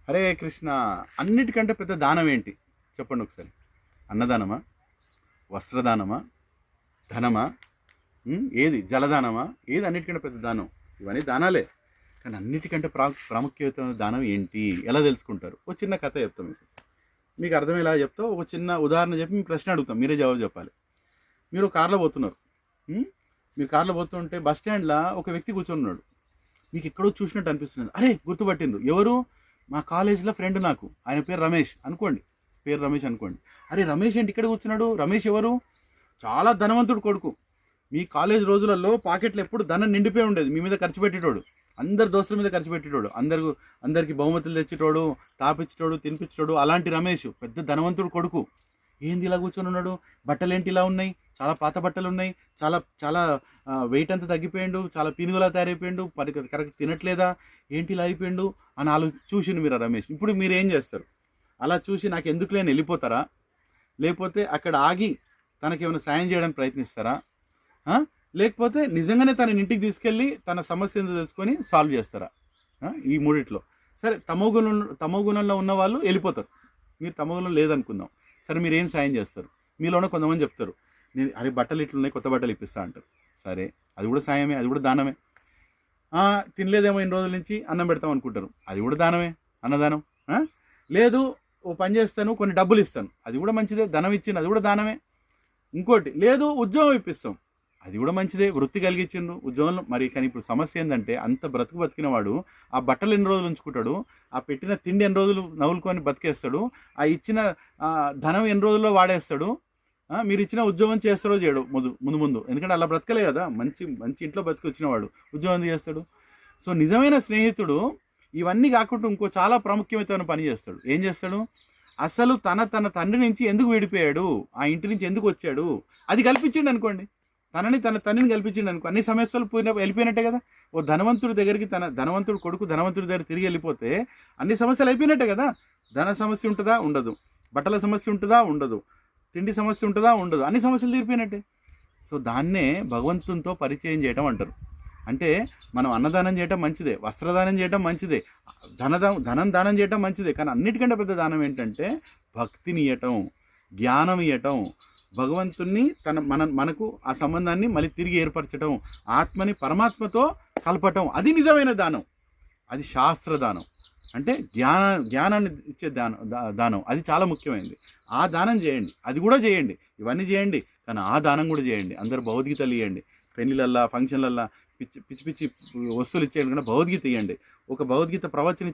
హరే కృష్ణ. అన్నిటికంటే పెద్ద దానం ఏంటి చెప్పండి ఒకసారి? అన్నదానమా? వస్త్రదానమా? ధనమా? ఏది? జలదానమా? ఏది అన్నిటికంటే పెద్ద దానం? ఇవన్నీ దానాలే. కానీ అన్నిటికంటే ప్రాముఖ్యత దానం ఏంటి? ఎలా తెలుసుకుంటారు? ఒక చిన్న కథ చెప్తాం మీకు. మీకు అర్థమయ్యేలా చెప్తా. ఒక చిన్న ఉదాహరణ చెప్పి మీ ప్రశ్న అడుగుతాం, మీరే జవాబు చెప్పాలి. మీరు కార్లో పోతున్నారు. మీరు కార్లో పోతుంటే బస్ స్టాండ్లో ఒక వ్యక్తి కూర్చొని ఉన్నాడు. మీకు ఎక్కడో చూసినట్టు అనిపిస్తుంది. అరే గుర్తుపట్టిండ్రు. ఎవరు? మా కాలేజీలో ఫ్రెండ్ నాకు. ఆయన పేరు రమేష్ అనుకోండి. అరే రమేష్ ఏంటి ఇక్కడ కూర్చున్నాడు? రమేష్ ఎవరు? చాలా ధనవంతుడు కొడుకు. మీ కాలేజ్ రోజులలో పాకెట్లు ఎప్పుడు ధనం నిండిపోయి ఉండేది. మీ మీద ఖర్చు పెట్టేటోడు, అందరి దోస్తుల మీద ఖర్చు పెట్టేటోడు, అందరికి బహుమతులు తెచ్చేటోడు, తాపించేటోడు, తినిపించేటోడు. అలాంటి రమేష్ పెద్ద ధనవంతుడు కొడుకు ఏంది ఇలా కూర్చొని ఉన్నాడు? బట్టలు ఏంటి ఇలా ఉన్నాయి? చాలా పాత బట్టలు ఉన్నాయి. చాలా చాలా వెయిట్ అంతా తగ్గిపోయాడు. చాలా పీనుగులా తయారైపోయాడు. కరెక్ట్ తినట్లేదా? ఏంటి ఇలా అయిపోయాడు అని చూసిండు మీరు రమేష్. ఇప్పుడు మీరు ఏం చేస్తారు? అలా చూసి నాకు ఎందుకు లేని వెళ్ళిపోతారా? లేకపోతే అక్కడ ఆగి తనకేమైనా సాయం చేయడానికి ప్రయత్నిస్తారా? లేకపోతే నిజంగానే తన ఇంటికి తీసుకెళ్ళి తన సమస్య ఎందుకు తెలుసుకొని సాల్వ్ చేస్తారా? ఈ మూడిట్లో సరే. తమో గుణంలో ఉన్న వాళ్ళు వెళ్ళిపోతారు. మీరు తమో గుణం లేదనుకుందాం. సరే, మీరు ఏం సాయం చేస్తారు? మీలోనే కొంతమంది చెప్తారు, నేను అరే బట్టలు ఇట్లున్నాయి, కొత్త బట్టలు ఇప్పిస్తా అంటారు. సరే, అది కూడా సాయమే, అది కూడా దానమే. తినలేదేమో ఇన్ని రోజుల నుంచి, అన్నం పెడతాం అనుకుంటారు. అది కూడా దానమే, అన్నదానం. లేదు, ఓ పని చేస్తాను, కొన్ని డబ్బులు ఇస్తాను, అది కూడా మంచిదే. ధనం ఇచ్చింది, అది కూడా దానమే. ఇంకోటి లేదు, ఉద్యోగం ఇప్పిస్తాం, అది కూడా మంచిదే. వృత్తి కలిగించిండ్రు ఉద్యోగంలో. మరి కానీ ఇప్పుడు సమస్య ఏంటంటే, అంత బతికిన వాడు ఆ బట్టలు ఎన్ని రోజులు ఉంచుకుంటాడు? ఆ పెట్టిన తిండి ఎన్ని రోజులు నవ్వులుకొని బతికేస్తాడు? ఆ ఇచ్చిన ధనం ఎన్ని రోజుల్లో వాడేస్తాడు? మీరు ఇచ్చిన ఉద్యోగం చేస్తాడో చేయడు ముందు. ఎందుకంటే అలా బ్రతకలే కదా. మంచి ఇంట్లో బతికి వచ్చిన వాడు ఉద్యోగం చేస్తాడు. సో నిజమైన స్నేహితుడు ఇవన్నీ కాకుండా ఇంకో చాలా ప్రాముఖ్యమైన పని చేస్తాడు. ఏం చేస్తాడు? అసలు తన తండ్రి నుంచి ఎందుకు విడిపోయాడు, ఆ ఇంటి నుంచి ఎందుకు వచ్చాడు, అది కల్పించండి అనుకోండి. తన తండ్రిని కల్పించిండు అనుకో, అన్ని సమస్యలు వెళ్ళిపోయినట్టే కదా. ఓ ధనవంతుడి దగ్గరికి ధనవంతుడు కొడుకు ధనవంతుడి దగ్గర తిరిగి వెళ్ళిపోతే అన్ని సమస్యలు అయిపోయినట్టే కదా. ధన సమస్య ఉంటుందా? ఉండదు. బట్టల సమస్య ఉంటుందా? ఉండదు. తిండి సమస్య ఉంటుందా? ఉండదు. అన్ని సమస్యలు తీరిపోయినట్టే. సో దాన్నే భగవంతునితో పరిచయం చేయడం అంటారు. అంటే మనం అన్నదానం చేయటం మంచిదే, వస్త్రదానం చేయటం మంచిదే, ధనం దానం చేయటం మంచిదే. కానీ అన్నిటికంటే పెద్ద దానం ఏంటంటే భక్తిని ఇవ్వటం, జ్ఞానం ఇవ్వటం, భగవంతుణ్ణి మనకు ఆ సంబంధాన్ని మళ్ళీ తిరిగి ఏర్పరచడం, ఆత్మని పరమాత్మతో కలపటం. అది నిజమైన దానం. అది శాస్త్రదానం. అంటే జ్ఞానాన్ని ఇచ్చే దానం. అది చాలా ముఖ్యమైనది. ఆ దానం చేయండి, అది కూడా చేయండి, ఇవన్నీ చేయండి. కానీ ఆ దానం కూడా చేయండి. అందరూ భగవద్గీతలు ఇవ్వండి. పెళ్ళిళ్ళల్లా, ఫంక్షన్లల్లా పిచ్చి వస్తువులు ఇచ్చేయండి కన్నా భగవద్గీత ఇవ్వండి. ఒక భగవద్గీత ప్రవచనం